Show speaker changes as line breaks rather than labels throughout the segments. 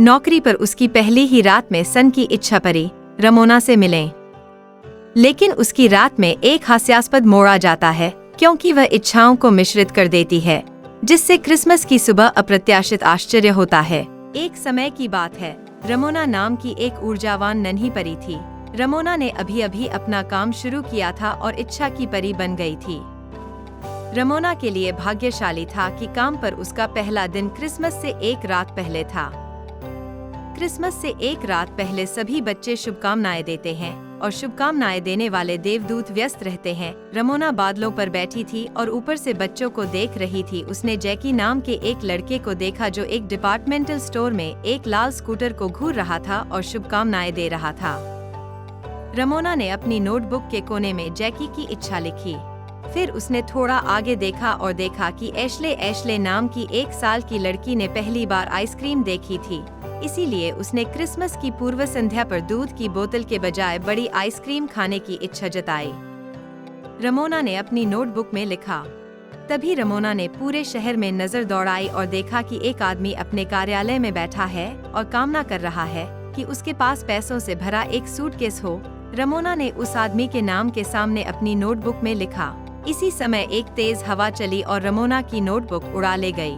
नौकरी पर उसकी पहली ही रात में सन की इच्छा परी रमोना से मिलें। लेकिन उसकी रात में एक हास्यास्पद मोड़ आ जाता है, क्योंकि वह इच्छाओं को मिश्रित कर देती है, जिससे क्रिसमस की सुबह अप्रत्याशित आश्चर्य होता है। एक समय की बात है, रमोना नाम की एक ऊर्जावान नन्ही परी थी। रमोना ने अभी अभी अपना काम शुरू किया था और इच्छा की परी बन गई थी। रमोना के लिए भाग्यशाली था कि काम पर उसका पहला दिन क्रिसमस से एक रात पहले था। क्रिसमस से एक रात पहले सभी बच्चे शुभकामनाएं देते हैं और शुभकामनाएं देने वाले देवदूत व्यस्त रहते हैं। रमोना बादलों पर बैठी थी और ऊपर से बच्चों को देख रही थी। उसने जैकी नाम के एक लड़के को देखा जो एक डिपार्टमेंटल स्टोर में एक लाल स्कूटर को घूर रहा था और शुभकामनाएं दे रहा था। रमोना ने अपनी नोटबुक के कोने में जैकी की इच्छा लिखी। फिर उसने थोड़ा आगे देखा और देखा कि एशले नाम की 1 साल की लड़की ने पहली बार आइसक्रीम देखी थी। इसीलिए उसने क्रिसमस की पूर्व संध्या पर दूध की बोतल के बजाय बड़ी आइसक्रीम खाने की इच्छा जताई। रमोना ने अपनी नोटबुक में लिखा। तभी रमोना ने पूरे शहर में नजर दौड़ाई और देखा कि एक आदमी अपने कार्यालय में बैठा है और कामना कर रहा है कि उसके पास पैसों से भरा एक सूटकेस हो। रमोना ने उस आदमी के नाम के सामने अपनी नोटबुक में लिखा। इसी समय एक तेज हवा चली और रमोना की नोटबुक उड़ा ले गई।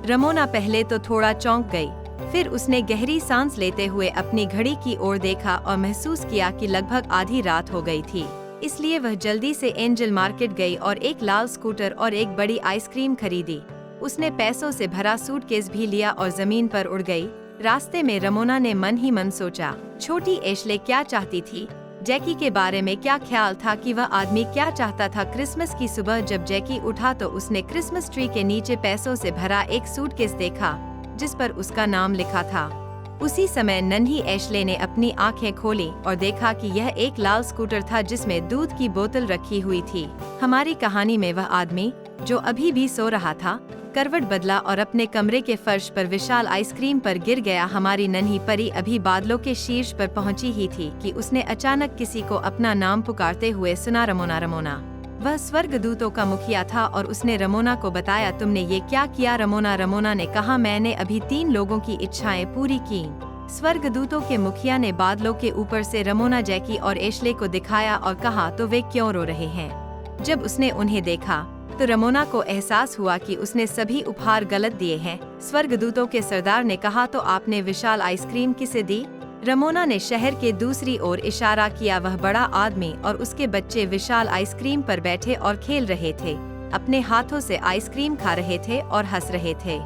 रमोना पहले तो थोड़ा चौंक गई, फिर उसने गहरी सांस लेते हुए अपनी घड़ी की ओर देखा और महसूस किया कि लगभग आधी रात हो गई थी। इसलिए वह जल्दी से एंजल मार्केट गई और एक लाल स्कूटर और एक बड़ी आइसक्रीम खरीदी। उसने पैसों से भरा सूटकेस भी लिया और जमीन पर उड़ गई। रास्ते में रमोना ने मन ही मन सोचा, छोटी एशले क्या चाहती थी, जैकी के बारे में क्या ख्याल था कि वह आदमी क्या चाहता था। क्रिसमस की सुबह जब जैकी उठा तो उसने क्रिसमस ट्री के नीचे पैसों से भरा एक सूटकेस देखा जिस पर उसका नाम लिखा था। उसी समय नन्ही एशले ने अपनी आंखें खोली और देखा कि यह एक लाल स्कूटर था जिसमें दूध की बोतल रखी हुई थी। हमारी कहानी में वह आदमी जो अभी भी सो रहा था करवट बदला और अपने कमरे के फर्श पर विशाल आइसक्रीम पर गिर गया। हमारी नन्ही परी अभी बादलों के शीर्ष पर पहुंची ही थी कि उसने अचानक किसी को अपना नाम पुकारते हुए सुना, रमोना रमोना। वह स्वर्गदूतों का मुखिया था और उसने रमोना को बताया, तुमने ये क्या किया रमोना ने कहा, मैंने अभी 3 लोगों की इच्छाएं पूरी की। स्वर्गदूतों के मुखिया ने बादलों के ऊपर से रमोना, जैकी और एशले को दिखाया और कहा, तो वे क्यों रो रहे हैं? जब उसने उन्हें देखा तो रमोना को एहसास हुआ कि उसने सभी उपहार गलत दिए हैं। स्वर्गदूतों के सरदार ने कहा, तो आपने विशाल आइसक्रीम किसे दी? रमोना ने शहर के दूसरी ओर इशारा किया। वह बड़ा आदमी और उसके बच्चे विशाल आइसक्रीम पर बैठे और खेल रहे थे, अपने हाथों से आइसक्रीम खा रहे थे और हंस रहे थे।